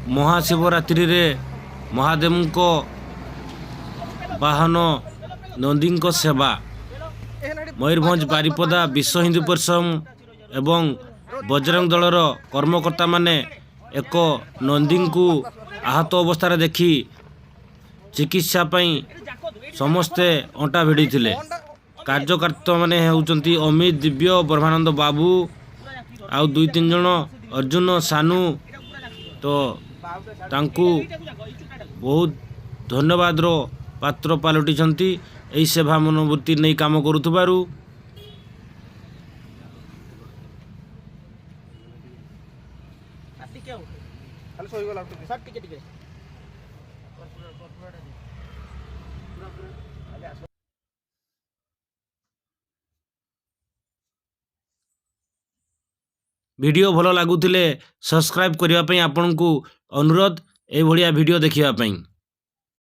महाशिवरात्रि रे महादेव को वाहन नंदी सेवा मयूरभंज बारिपदा विश्व हिंदू परिषद एवं बजरंग दलर कर्मकर्ता माने एक नंदी को आहत अवस्था देखि चिकित्सा पई समस्ते अंटा भिड़ी थिले। कार्यकर्ता माने होउचंती अमित दिव्य ब्रह्मानंद बाबू आउ 2-3 जन अर्जुन सानू तो तांकू बहुत धन्यवाद रो पात्र पालटिछंती एई सेवा मनोवृत्ति नहीं काम करुथबारु। वीडियो भल लगुले सब्सक्राइब करने आपन को अनुरोध ए भलिया वीडियो देखिया पई।